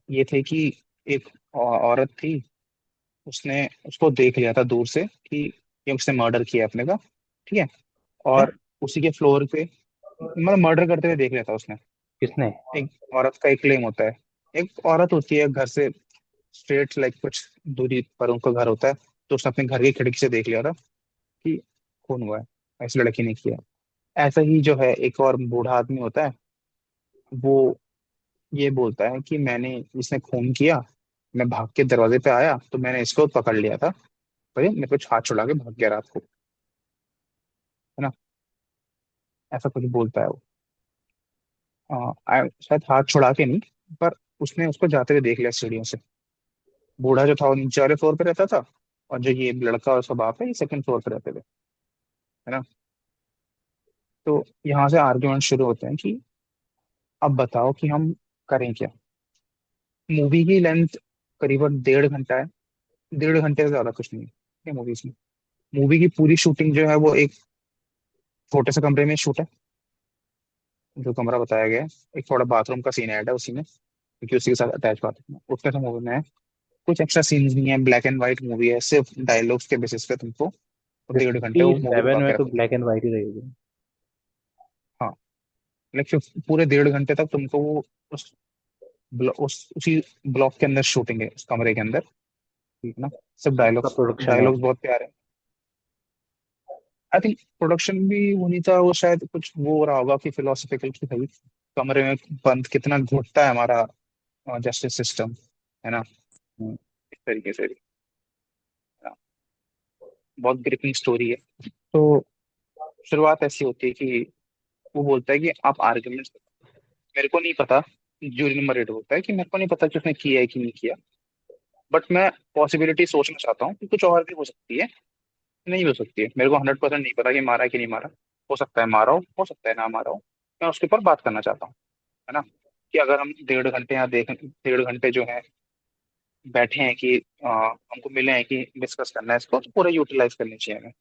[SPEAKER 1] ये थे कि एक औरत थी, उसने उसको देख लिया था दूर से कि ये उसने मर्डर किया अपने का। ठीक है।
[SPEAKER 2] है?
[SPEAKER 1] और उसी के फ्लोर पे, मतलब मर्डर करते हुए देख लिया था उसने।
[SPEAKER 2] किसने?
[SPEAKER 1] एक औरत का एक क्लेम होता है, एक औरत होती है घर से स्ट्रेट लाइक कुछ दूरी पर उनका घर होता है, तो उसने अपने घर की खिड़की से देख लिया था कि खून हुआ है, ऐसी लड़की ने किया। ऐसा ही जो है एक और बूढ़ा आदमी होता है, वो ये बोलता है कि मैंने, इसने खून किया, मैं भाग के दरवाजे पे आया तो मैंने इसको पकड़ लिया था, भाई मेरे को हाथ छुड़ा के भाग गया रात को, है ना। ऐसा कुछ बोलता है वो। शायद हाथ छुड़ा के नहीं, पर उसने उसको जाते हुए देख लिया सीढ़ियों से। बूढ़ा जो था वो नीचे वाले फ्लोर पे रहता था, और जो ये लड़का और उसका बाप है ये सेकंड फ्लोर पे रहते थे, है ना। तो यहाँ से आर्ग्यूमेंट शुरू होते हैं कि अब बताओ कि हम करें क्या। मूवी की लेंथ करीबन 1.5 घंटा है, 1.5 घंटे से ज्यादा कुछ नहीं है मूवीज में। मूवी की पूरी शूटिंग जो है वो एक छोटे से कमरे में शूट है, जो कमरा बताया गया है। एक थोड़ा बाथरूम का सीन ऐड है उसी में, क्योंकि उसी के साथ अटैच बाथरूम है, उतने से मूवी में है। कुछ एक्स्ट्रा सीन्स नहीं है, ब्लैक एंड व्हाइट मूवी है, सिर्फ डायलॉग्स के बेसिस पे तुमको 1.5 घंटे वो मूवी
[SPEAKER 2] 57
[SPEAKER 1] दिखा
[SPEAKER 2] में
[SPEAKER 1] के
[SPEAKER 2] तो
[SPEAKER 1] रखेंगे।
[SPEAKER 2] ब्लैक एंड वाइट ही रहेगी।
[SPEAKER 1] हाँ, लेकिन पूरे 1.5 घंटे तक तुमको वो उस उसी ब्लॉक के अंदर शूटिंग है, उस कमरे के अंदर, है ना। सिर्फ
[SPEAKER 2] उसका
[SPEAKER 1] डायलॉग्स,
[SPEAKER 2] प्रोडक्शन है।
[SPEAKER 1] डायलॉग्स बहुत प्यारे। आई थिंक प्रोडक्शन भी वो नहीं था, वो शायद कुछ वो हो रहा होगा कि फिलोसफिकल की भाई कमरे में बंद कितना घुटता है हमारा जस्टिस सिस्टम, है ना,
[SPEAKER 2] हम्म।
[SPEAKER 1] इस तरीके से भी, है ना। बहुत ग्रिपिंग स्टोरी है। तो शुरुआत ऐसी होती है कि वो बोलता है कि आप आर्ग्यूमेंट, मेरे को नहीं पता, जूरी नंबर 8 बोलता है कि मेरे को नहीं पता कि उसने किया है कि नहीं किया, बट मैं पॉसिबिलिटी सोचना चाहता हूँ कि कुछ और भी हो सकती है, नहीं हो सकती है, मेरे को 100% नहीं पता कि मारा है कि नहीं मारा। हो सकता है मारा हो सकता है ना मारा हो। मैं उसके ऊपर बात करना चाहता हूँ, है ना, कि अगर हम 1.5 घंटे यहाँ देखें, 1.5 घंटे जो है बैठे हैं कि हमको मिले हैं कि डिस्कस करना है इसको, तो पूरा यूटिलाइज करनी चाहिए हमें,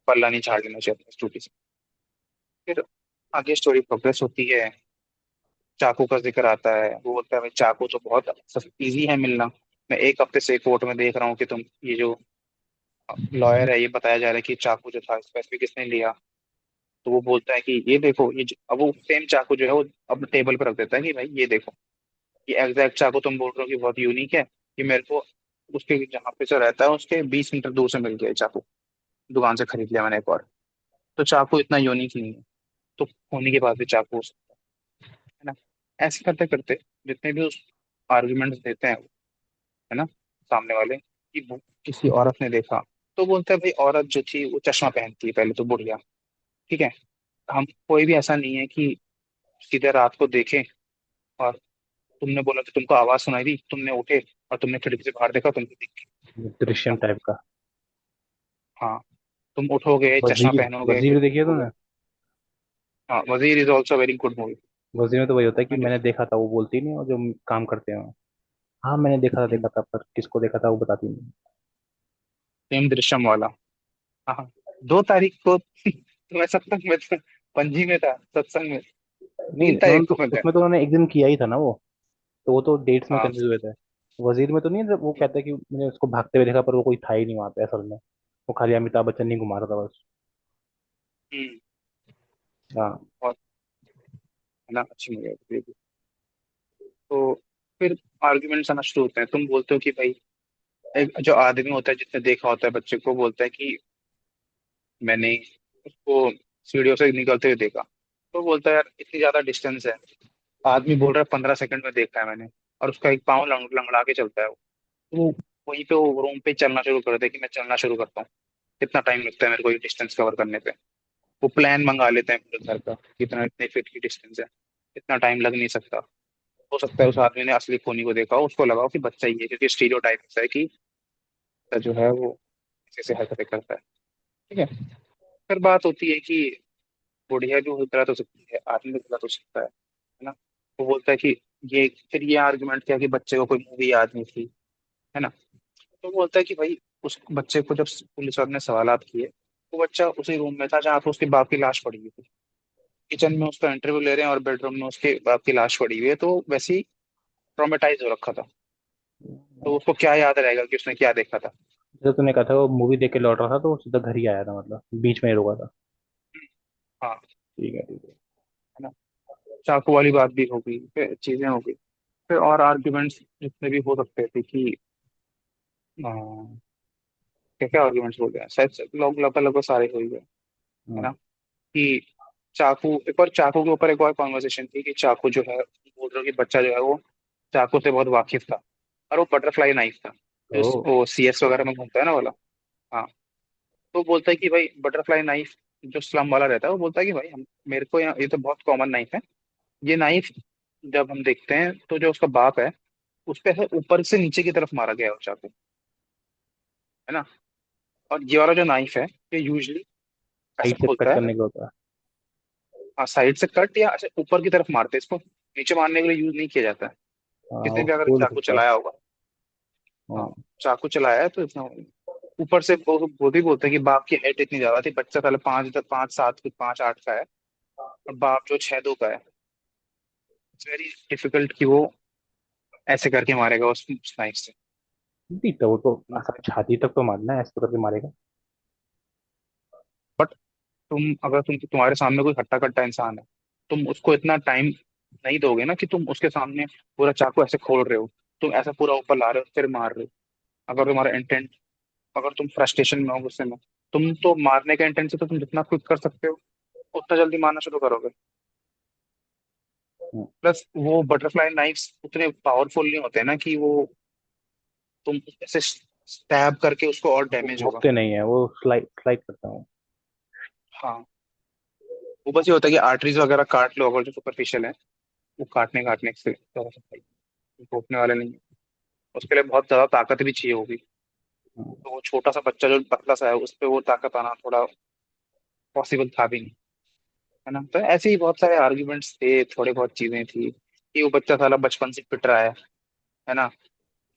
[SPEAKER 1] पल्ला नहीं झाड़ लेना चाहिए अपनी स्टोरी से। फिर आगे स्टोरी प्रोग्रेस होती है, चाकू का जिक्र आता है, वो बोलता है भाई चाकू तो बहुत इजी है मिलना, मैं एक हफ्ते से कोर्ट में देख रहा हूँ कि तुम ये जो लॉयर है, ये बताया जा रहा है कि चाकू जो था स्पेसिफिक किसने लिया। तो वो बोलता है कि ये देखो, अब वो सेम चाकू जो है वो अब टेबल पर रख देता है कि भाई ये देखो, ये एग्जैक्ट चाकू तुम बोल रहे हो कि बहुत यूनिक है, कि मेरे को उसके जहाँ पे जो रहता है उसके 20 मीटर दूर से मिल गया ये चाकू, दुकान से खरीद लिया मैंने एक और। तो चाकू इतना यूनिक नहीं है, तो होने के बाद भी चाकू हो सकता है ना। ऐसे करते करते जितने भी उस आर्ग्यूमेंट्स देते हैं, है ना, सामने वाले, कि वो किसी औरत ने देखा, तो बोलते हैं भाई औरत जो थी वो चश्मा पहनती है पहले तो, बुढ़िया, ठीक है। हम कोई भी ऐसा नहीं है कि सीधे रात को देखें और तुमने बोला कि तुमको आवाज सुनाई दी, तुमने उठे और तुमने खिड़की से बाहर देखा, तुमको दिख
[SPEAKER 2] दृश्यम
[SPEAKER 1] गया।
[SPEAKER 2] टाइप का।
[SPEAKER 1] हाँ, तुम उठोगे, चश्मा
[SPEAKER 2] वजीर,
[SPEAKER 1] पहनोगे, फिर
[SPEAKER 2] वजीर देखी है
[SPEAKER 1] देखोगे।
[SPEAKER 2] तूने?
[SPEAKER 1] हाँ, वजीर is also very good movie.
[SPEAKER 2] वजीर में तो वही होता है कि
[SPEAKER 1] मैंने
[SPEAKER 2] मैंने
[SPEAKER 1] देखी।
[SPEAKER 2] देखा था, वो बोलती नहीं, और जो काम करते हैं। हाँ मैंने देखा था, पर किसको देखा था वो बताती नहीं।
[SPEAKER 1] सेम दृश्यम वाला। हाँ हाँ। 2 तारीख को तो मैं सत्संग में था, पणजी में था सत्संग में,
[SPEAKER 2] नहीं,
[SPEAKER 1] 3 तारीख को मैं गया।
[SPEAKER 2] उसमें तो उन्होंने एक दिन किया ही था ना वो। तो वो तो डेट्स में
[SPEAKER 1] हाँ।
[SPEAKER 2] कंफ्यूज हुए थे। वजीर में तो नहीं, जब वो कहता है कि मैंने उसको भागते हुए देखा पर वो कोई था ही नहीं वहां पे असल में। वो खाली अमिताभ बच्चन नहीं घुमा रहा था बस।
[SPEAKER 1] हम्म।
[SPEAKER 2] हाँ।
[SPEAKER 1] और, है ना, अच्छी मूवी है। तो फिर आर्ग्यूमेंट्स आना शुरू होते हैं, तुम बोलते हो कि भाई एक जो आदमी होता है जिसने देखा होता है बच्चे को, बोलता है कि मैंने उसको सीढ़ियों से निकलते हुए देखा। तो बोलता है यार इतनी ज्यादा डिस्टेंस है, आदमी बोल रहा है 15 सेकंड में देखा है मैंने, और उसका एक पाँव लंगड़ा के चलता है वो। तो वो वहीं पे वो रूम पे चलना शुरू कर दे कि मैं चलना शुरू करता हूँ, कितना टाइम लगता है मेरे को ये डिस्टेंस कवर करने पे। वो प्लान मंगा लेते हैं पूरे घर का, कितना इतने फीट की डिस्टेंस है, इतना टाइम लग नहीं सकता। हो सकता है उस आदमी ने असली खूनी को देखा हो, उसको लगा हो कि बच्चा ही है, क्योंकि स्टीरियोटाइप ऐसा है कि बच्चा जो है वो ऐसे हरकतें करता है, ठीक है। फिर बात होती है कि बुढ़िया भी गलत हो सकती है, आदमी भी गलत हो सकता है ना। वो बोलता है कि ये, फिर ये आर्गुमेंट किया कि बच्चे को कोई मूवी याद नहीं थी, है ना। तो बोलता है कि भाई उस बच्चे को जब पुलिस वाले ने सवालात किए, वो बच्चा उसी रूम में था जहाँ पे उसके बाप की लाश पड़ी हुई थी। किचन में उसका इंटरव्यू ले रहे हैं और बेडरूम में उसके बाप की लाश पड़ी हुई है, तो वैसे ही ट्रॉमेटाइज हो रखा था। तो उसको क्या याद रहेगा कि उसने क्या देखा था।
[SPEAKER 2] जैसे तूने कहा था वो मूवी देख के लौट रहा था तो वो सीधा घर ही आया था, मतलब बीच में ही रुका था।
[SPEAKER 1] हाँ,
[SPEAKER 2] ठीक है, ठीक है।
[SPEAKER 1] है ना। चाकू वाली बात भी हो गई, फिर चीजें हो गई, फिर और आर्ग्यूमेंट्स जितने भी हो सकते थे कि क्या क्या आर्ग्यूमेंट्स हो गए, शायद से लोग लगभग लगभग सारे हो ही गए, है
[SPEAKER 2] हाँ।
[SPEAKER 1] ना। कि चाकू, एक और चाकू के ऊपर एक और कॉन्वर्सेशन थी कि चाकू जो है, बोल रहे हो कि बच्चा जो है वो चाकू से बहुत वाकिफ था, और वो बटरफ्लाई नाइफ था, जो
[SPEAKER 2] ओ।
[SPEAKER 1] वो CS वगैरह में घूमता है ना वाला। हाँ। तो बोलता है कि भाई बटरफ्लाई नाइफ, जो स्लम वाला रहता है वो बोलता है कि भाई हम, मेरे को यहाँ ये तो बहुत कॉमन नाइफ है, ये नाइफ जब हम देखते हैं तो जो उसका बाप है उस पे है ऊपर से नीचे की तरफ मारा गया है वो चाकू, है ना। और ये वाला जो नाइफ है ये यूजली ऐसा
[SPEAKER 2] साइड से कट
[SPEAKER 1] होता है,
[SPEAKER 2] करने का होता है।
[SPEAKER 1] हाँ, साइड से कट या ऐसे ऊपर की तरफ मारते हैं इसको, नीचे मारने के लिए यूज नहीं किया जाता है।
[SPEAKER 2] हाँ
[SPEAKER 1] किसी
[SPEAKER 2] वो
[SPEAKER 1] भी अगर
[SPEAKER 2] बोल
[SPEAKER 1] चाकू
[SPEAKER 2] सकता है।
[SPEAKER 1] चलाया होगा, हाँ,
[SPEAKER 2] हाँ।
[SPEAKER 1] चाकू चलाया है तो इतना ऊपर से वो भी बोलते हैं कि बाप की हाइट इतनी ज्यादा थी, बच्चा पहले 5'7", 5'8" का है, और बाप जो 6'2" का है। इट्स वेरी डिफिकल्ट कि वो ऐसे करके मारेगा उस नाइफ से।
[SPEAKER 2] नहीं तो वो तो आसान छाती तक तो मारना है, ऐसे तो करके मारेगा।
[SPEAKER 1] बट अगर तुम्हारे सामने कोई हट्टा कट्टा इंसान है, तुम उसको इतना टाइम नहीं दोगे ना कि तुम उसके सामने पूरा चाकू ऐसे खोल रहे हो, तुम ऐसा पूरा ऊपर ला रहे हो फिर मार रहे हो। अगर तुम्हारा इंटेंट, अगर तुम फ्रस्ट्रेशन में हो, गुस्से में, तुम तो मारने के इंटेंट से तो तुम जितना क्विक कर सकते हो उतना जल्दी मारना शुरू करोगे।
[SPEAKER 2] हम्म,
[SPEAKER 1] प्लस वो बटरफ्लाई नाइफ्स उतने पावरफुल नहीं होते ना कि वो तुम ऐसे स्टैब करके उसको और
[SPEAKER 2] वो
[SPEAKER 1] डैमेज होगा।
[SPEAKER 2] भोगते नहीं है, वो स्लाइड स्लाइड करता हूँ।
[SPEAKER 1] हाँ, वो बस ये होता है कि आर्टरीज वगैरह काट लो अगर जो सुपरफिशियल है, वो काटने काटने से ज्यादा सफाई, रोकने वाले नहीं है। उसके लिए बहुत ज्यादा ताकत भी चाहिए होगी। तो वो छोटा सा बच्चा जो पतला सा है उस पे वो ताकत आना थोड़ा पॉसिबल था भी नहीं, है ना। तो ऐसे ही बहुत सारे आर्ग्यूमेंट्स थे, थोड़ी बहुत चीजें थी कि वो बच्चा साला बचपन से पिट रहा है ना।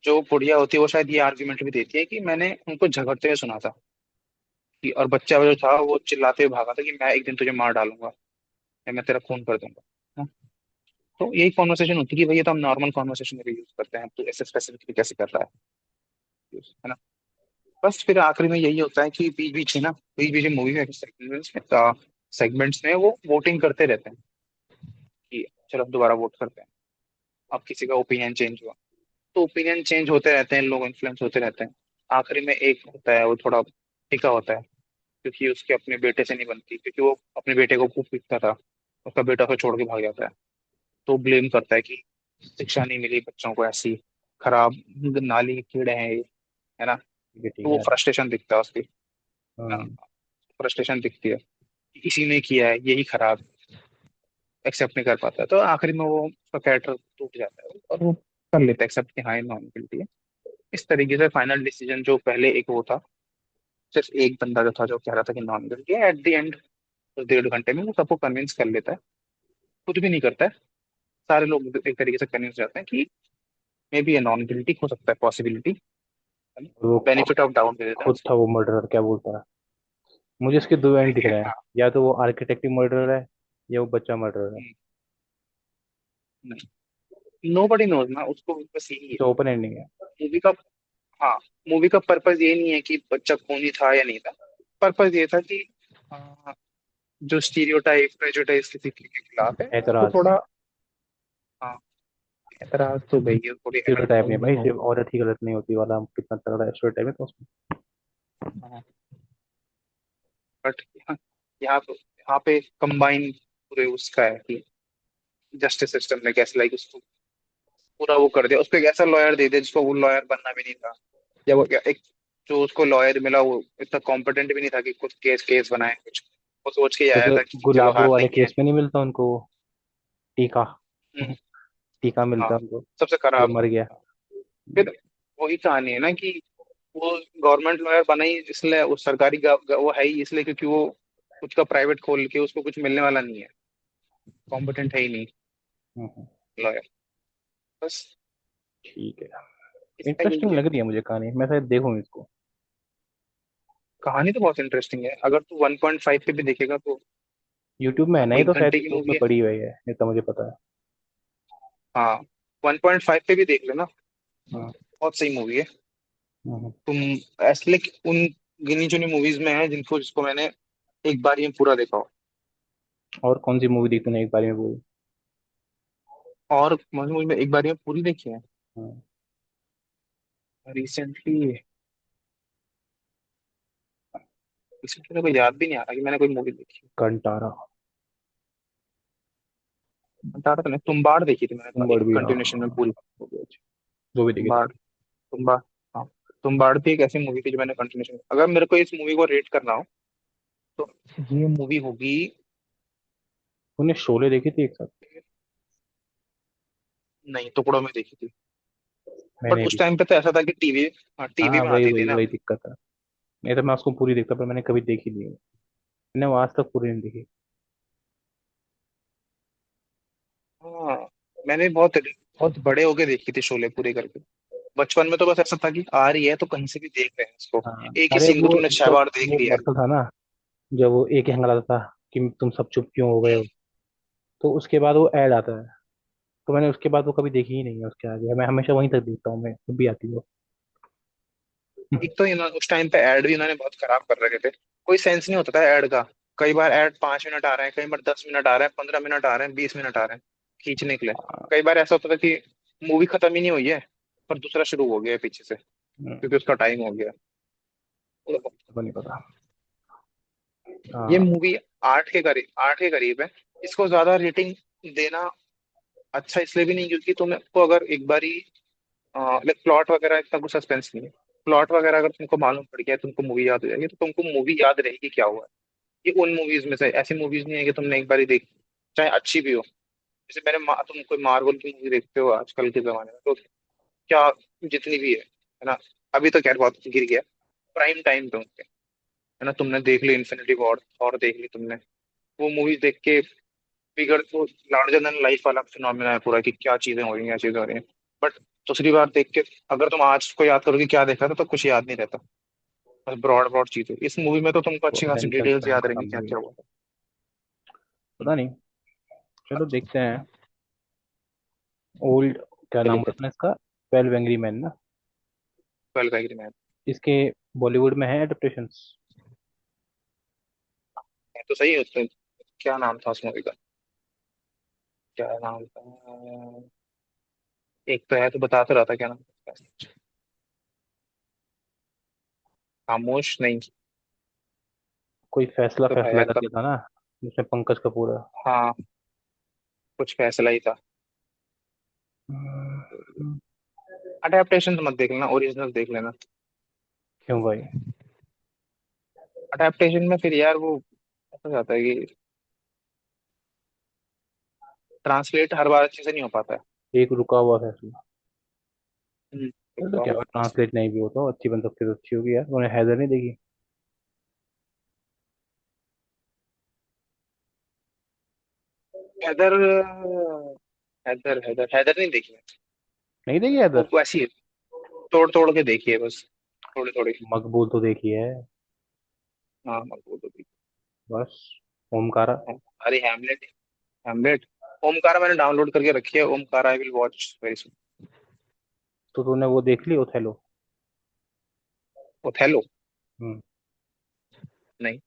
[SPEAKER 1] जो बुढ़िया होती है वो शायद ये आर्ग्यूमेंट भी देती है कि मैंने उनको झगड़ते हुए सुना था कि, और बच्चा जो था वो चिल्लाते हुए भागा था कि मैं एक दिन तुझे मार डालूंगा या मैं तेरा खून कर दूंगा। हाँ, तो यही कॉन्वर्सेशन होती है कि भैया तो हम नॉर्मल कॉन्वर्सेशन में भी यूज करते हैं, तो ऐसे स्पेसिफिकली कैसे कर रहा है ना। बस फिर आखिरी में यही होता है कि बीच बीच में ना, बीच बीच में मूवी में सेगमेंट्स में वो वोटिंग करते रहते हैं कि चलो अब दोबारा वोट करते हैं। अब किसी का ओपिनियन चेंज हुआ तो ओपिनियन चेंज होते रहते हैं, लोग इन्फ्लुएंस होते रहते हैं। आखिरी में एक होता है वो थोड़ा टिका होता है, क्योंकि उसके अपने बेटे से नहीं बनती, क्योंकि वो अपने बेटे को खूब पीटता था, उसका बेटा उसे छोड़ के भाग जाता है। तो ब्लेम करता है कि शिक्षा नहीं मिली बच्चों को, ऐसी खराब नाली के कीड़े हैं ये, है ना।
[SPEAKER 2] ठीक है ठीक
[SPEAKER 1] तो वो
[SPEAKER 2] है।
[SPEAKER 1] फ्रस्ट्रेशन दिखता है उसकी,
[SPEAKER 2] हाँ।
[SPEAKER 1] फ्रस्ट्रेशन दिखती है कि इसी ने किया है यही खराब, एक्सेप्ट नहीं कर पाता। तो आखिरी में वो उसका कैरेक्टर टूट जाता है और वो कर लेता है एक्सेप्ट कि हाँ नॉन गिल्टी है। इस तरीके से फाइनल डिसीजन जो पहले एक वो था, सिर्फ एक बंदा जो था जो कह रहा था कि नॉन गिल्टी है, एट द एंड उस 1.5 घंटे में वो सबको कन्विंस कर लेता है। कुछ भी नहीं करता है, सारे लोग एक तरीके से कन्विंस हो जाते हैं कि मे बी ये नॉन गिल्टी हो सकता है, पॉसिबिलिटी,
[SPEAKER 2] और वो
[SPEAKER 1] बेनिफिट ऑफ डाउट दे देता है
[SPEAKER 2] खुद था
[SPEAKER 1] उसको।
[SPEAKER 2] वो मर्डरर, क्या बोलता है। मुझे इसके दो एंड दिख रहे हैं,
[SPEAKER 1] हाँ,
[SPEAKER 2] या तो वो आर्किटेक्ट ही मर्डरर है, या वो बच्चा मर्डरर है।
[SPEAKER 1] नहीं, नो बडी नोज ना, उसको बस यही है
[SPEAKER 2] जो ओपन एंडिंग है।
[SPEAKER 1] मूवी का। हाँ, मूवी का पर्पज ये नहीं है कि बच्चा खूनी था या नहीं था। पर्पज ये था कि आ, जो स्टीरियोटाइप प्रेजुडाइज किसी के खिलाफ है उसको
[SPEAKER 2] एतराज।
[SPEAKER 1] थोड़ा, हाँ, एतराज तो भाई ये थोड़ी एडल्ट
[SPEAKER 2] स्टीरियोटाइप नहीं
[SPEAKER 1] मूवी
[SPEAKER 2] भाई,
[SPEAKER 1] हो।
[SPEAKER 2] सिर्फ औरत ही गलत नहीं होती वाला कितना तगड़ा स्टीरियोटाइप है तो उसमें।
[SPEAKER 1] हाँ, बट यहाँ पे कंबाइन पूरे उसका है कि जस्टिस सिस्टम ने कैसे लाइक उसको पूरा वो कर दिया, उसको एक ऐसा लॉयर दे दिया जिसको वो लॉयर बनना भी नहीं था। या वो क्या एक, जो उसको लॉयर मिला वो इतना कॉम्पिटेंट भी नहीं था कि कुछ केस केस बनाए कुछ। वो सोच के ही आया
[SPEAKER 2] जैसे
[SPEAKER 1] था कि चलो
[SPEAKER 2] गुलाबो
[SPEAKER 1] हार
[SPEAKER 2] वाले
[SPEAKER 1] नहीं है।
[SPEAKER 2] केस में नहीं मिलता उनको टीका।
[SPEAKER 1] हम्म,
[SPEAKER 2] टीका मिलता
[SPEAKER 1] हाँ,
[SPEAKER 2] है उनको,
[SPEAKER 1] सबसे
[SPEAKER 2] जो
[SPEAKER 1] खराब।
[SPEAKER 2] मर गया।
[SPEAKER 1] फिर वही कहानी है ना कि वो गवर्नमेंट लॉयर बना ही इसलिए, वो सरकारी वो है ही इसलिए क्योंकि वो खुद का प्राइवेट खोल के उसको कुछ मिलने वाला नहीं है, कॉम्पिटेंट है ही नहीं
[SPEAKER 2] हम्म,
[SPEAKER 1] लॉयर। बस
[SPEAKER 2] ठीक है।
[SPEAKER 1] इसका यही
[SPEAKER 2] इंटरेस्टिंग
[SPEAKER 1] है।
[SPEAKER 2] लग रही है मुझे कहानी, मैं शायद देखूँ इसको।
[SPEAKER 1] कहानी तो बहुत इंटरेस्टिंग है, अगर तू 1.5 पे भी देखेगा तो
[SPEAKER 2] यूट्यूब में है ना ये,
[SPEAKER 1] एक
[SPEAKER 2] तो शायद
[SPEAKER 1] घंटे की
[SPEAKER 2] यूट्यूब
[SPEAKER 1] मूवी
[SPEAKER 2] में
[SPEAKER 1] है।
[SPEAKER 2] पड़ी हुई है, इतना मुझे पता है।
[SPEAKER 1] हाँ, 1.5 पे भी देख लेना,
[SPEAKER 2] हाँ।
[SPEAKER 1] बहुत सही मूवी है।
[SPEAKER 2] हम्म।
[SPEAKER 1] तुम ऐसे उन गिनी चुनी मूवीज में है जिसको मैंने एक बार ही में पूरा देखा हो।
[SPEAKER 2] और कौन सी मूवी देखी तूने एक बार में बोल।
[SPEAKER 1] और मूवी में एक बार ही में पूरी देखी है
[SPEAKER 2] हाँ।
[SPEAKER 1] रिसेंटली। रिसेंटली कोई याद भी नहीं आ रहा कि मैंने कोई मूवी देखी
[SPEAKER 2] कंटारा।
[SPEAKER 1] बता रहा था मैं, तुम्बाड़ देखी थी मैंने
[SPEAKER 2] उम्बड़
[SPEAKER 1] एक
[SPEAKER 2] भी, हाँ
[SPEAKER 1] कंटिन्यूशन में
[SPEAKER 2] हाँ,
[SPEAKER 1] पूरी।
[SPEAKER 2] हो गया अच्छा। वो भी देखी
[SPEAKER 1] तुम्बाड़,
[SPEAKER 2] थी।
[SPEAKER 1] तुम्बाड़, हाँ, तुम्बाड़ भी एक ऐसी मूवी थी जो मैंने कंटिन्यूशन, अगर मेरे को इस मूवी को रेट करना हो तो ये मूवी होगी।
[SPEAKER 2] तूने शोले देखी थी एक साथ।
[SPEAKER 1] नहीं, टुकड़ों में देखी थी। बट
[SPEAKER 2] मैंने
[SPEAKER 1] उस
[SPEAKER 2] भी।
[SPEAKER 1] टाइम पे तो ऐसा था कि टीवी, हाँ टीवी
[SPEAKER 2] हाँ
[SPEAKER 1] में
[SPEAKER 2] वही
[SPEAKER 1] आती थी
[SPEAKER 2] वही
[SPEAKER 1] ना।
[SPEAKER 2] वही दिक्कत है। नहीं तो मैं उसको पूरी देखता, पर मैंने कभी देखी नहीं है। मैंने वो आज तक पूरी नहीं देखी।
[SPEAKER 1] हाँ, मैंने बहुत बहुत बड़े होके देखी थी शोले पूरी करके। बचपन में तो बस ऐसा था कि आ रही है तो कहीं से भी देख रहे हैं इसको,
[SPEAKER 2] हाँ
[SPEAKER 1] एक ही
[SPEAKER 2] अरे
[SPEAKER 1] सीन को
[SPEAKER 2] वो
[SPEAKER 1] तुमने छह
[SPEAKER 2] जब
[SPEAKER 1] बार देख
[SPEAKER 2] वो
[SPEAKER 1] लिया है।
[SPEAKER 2] मरता था ना, जब वो एक ही हंगाता था कि तुम सब चुप क्यों हो गए
[SPEAKER 1] हम्म,
[SPEAKER 2] हो, तो उसके बाद वो ऐड आता है। तो मैंने उसके बाद वो कभी देखी ही नहीं है, उसके आगे मैं हमेशा वहीं तक देखता हूँ मैं जब भी आती हो।
[SPEAKER 1] एक तो उस टाइम पे ऐड भी इन्होंने बहुत खराब कर रखे थे। कोई सेंस नहीं होता था ऐड का। कई बार ऐड 5 मिनट आ रहे हैं, कई बार 10 मिनट आ रहे हैं, 15 मिनट आ रहे हैं, 20 मिनट आ रहे हैं खींचने के लिए। कई बार ऐसा होता था कि मूवी खत्म ही नहीं हुई है पर दूसरा शुरू हो गया है पीछे से, क्योंकि उसका टाइम हो गया। तो
[SPEAKER 2] तो नहीं पता।
[SPEAKER 1] ये
[SPEAKER 2] हाँ।
[SPEAKER 1] मूवी 8 के करीब है। इसको ज्यादा रेटिंग देना अच्छा इसलिए भी नहीं, क्योंकि तुमको अगर एक बारी लाइक प्लॉट वगैरह इतना कुछ सस्पेंस नहीं है। प्लॉट वगैरह अगर तुमको मालूम पड़ गया है, तुमको मूवी याद हो जाएगी, तो तुमको मूवी याद रहेगी क्या हुआ है। ये उन मूवीज में से ऐसी मूवीज नहीं है कि तुमने एक बार ही देख, चाहे अच्छी भी हो। जैसे तुम कोई मार्वल की मूवी देखते हो आजकल के जमाने में, तो क्या जितनी भी है ना, अभी तो खैर बहुत गिर गया, प्राइम टाइम पे उनके, है ना, तुमने देख ली इन्फिनिटी वॉर और देख ली तुमने, वो मूवीज देख के फिगर तो लार्जर देन लाइफ वाला फिनोमिना है पूरा, कि क्या चीजें हो रही हैं, क्या चीजें हो रही हैं। बट दूसरी बार देख के अगर तुम आज को याद करोगे क्या देखा था, तो कुछ याद नहीं रहता। बस ब्रॉड ब्रॉड चीजें, इस मूवी में तो तुमको अच्छी खासी
[SPEAKER 2] पोटेंशियल
[SPEAKER 1] डिटेल्स
[SPEAKER 2] टाइम
[SPEAKER 1] याद रहेंगी
[SPEAKER 2] खत्म
[SPEAKER 1] क्या
[SPEAKER 2] हो
[SPEAKER 1] क्या
[SPEAKER 2] गया।
[SPEAKER 1] हुआ था।
[SPEAKER 2] पता नहीं। चलो देखते हैं। ओल्ड, क्या नाम
[SPEAKER 1] देखते
[SPEAKER 2] बताना इसका? 12 एंग्री मैन ना?
[SPEAKER 1] 12 एग्री मैन।
[SPEAKER 2] इसके बॉलीवुड में है एडेप्टेशंस?
[SPEAKER 1] तो सही है उसमें। क्या नाम था उस मूवी का, क्या नाम था, एक तो है तो बता तो रहा था, क्या नाम था उसका? खामोश नहीं,
[SPEAKER 2] कोई फैसला
[SPEAKER 1] तो था
[SPEAKER 2] फैसला
[SPEAKER 1] यार
[SPEAKER 2] करके था ना, जिसमें पंकज कपूर है।
[SPEAKER 1] हाँ, कुछ फैसला ही था।
[SPEAKER 2] हम्म,
[SPEAKER 1] अडेप्टेशन मत देख लेना, ओरिजिनल देख लेना।
[SPEAKER 2] क्यों भाई?
[SPEAKER 1] अडेप्टेशन में फिर यार वो ऐसा जाता है कि ट्रांसलेट हर बार अच्छे से नहीं हो पाता है।
[SPEAKER 2] एक रुका हुआ फैसला।
[SPEAKER 1] एक
[SPEAKER 2] तो क्या हुआ, ट्रांसलेट नहीं भी हो तो अच्छी बन सकती, तो अच्छी होगी यार। उन्हें हैदर नहीं देखी?
[SPEAKER 1] हैदर, हैदर हैदर हैदर नहीं देखी है।
[SPEAKER 2] नहीं देखी
[SPEAKER 1] वो
[SPEAKER 2] हैदर?
[SPEAKER 1] वैसी है, तोड़ तोड़ के देखी है बस, थोड़ी थोड़ी।
[SPEAKER 2] मकबूल तो देखी है।
[SPEAKER 1] हाँ वो तो देखी
[SPEAKER 2] बस। ओमकारा?
[SPEAKER 1] है। अरे हैमलेट, हैमलेट। ओमकारा मैंने डाउनलोड करके रखी है, Omkara I will watch very soon.
[SPEAKER 2] तो तूने वो देख ली ओथेलो?
[SPEAKER 1] ओथेलो,
[SPEAKER 2] हम्म।
[SPEAKER 1] नहीं।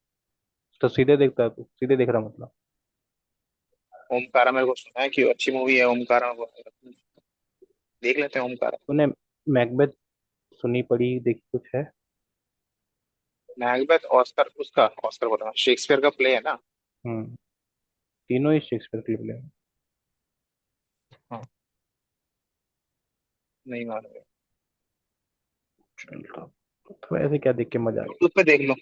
[SPEAKER 2] तो सीधे देखता है तू, सीधे देख रहा मतलब?
[SPEAKER 1] ओमकारा मेरे को सुना है कि अच्छी मूवी है ओमकारा, देख लेते हैं ओमकारा।
[SPEAKER 2] तूने मैकबेथ सुनी पढ़ी देखी कुछ है?
[SPEAKER 1] मैकबेथ ऑस्कर, उसका ऑस्कर बोल रहा हूँ, शेक्सपियर का प्ले है ना।
[SPEAKER 2] हम्म। तीनों ही शेक्सपियर के लिए हैं।
[SPEAKER 1] हाँ, नहीं मालूम।
[SPEAKER 2] चल तो ऐसे क्या देख के मजा आ गया?
[SPEAKER 1] यूट्यूब पे देख लो,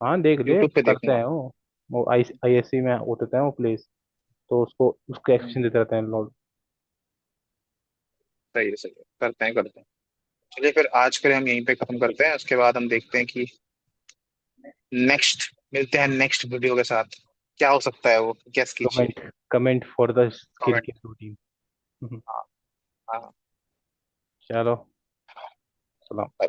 [SPEAKER 2] हाँ देख ले,
[SPEAKER 1] यूट्यूब पे
[SPEAKER 2] करते
[SPEAKER 1] देखूंगा।
[SPEAKER 2] हैं वो आई आईएससी में होते हैं वो प्लेस, तो उसको उसको एक्शन देते रहते हैं लोग।
[SPEAKER 1] सही है, सही है, करते हैं करते हैं। चलिए फिर आज के लिए हम यहीं पे खत्म करते हैं, उसके बाद हम देखते हैं कि नेक्स्ट, मिलते हैं नेक्स्ट वीडियो के साथ। क्या हो सकता है वो, गेस कीजिए।
[SPEAKER 2] Comment, comment for the skin
[SPEAKER 1] comment.
[SPEAKER 2] Care routine.
[SPEAKER 1] हाँ हाँ।
[SPEAKER 2] चलो, सलाम।
[SPEAKER 1] बाय।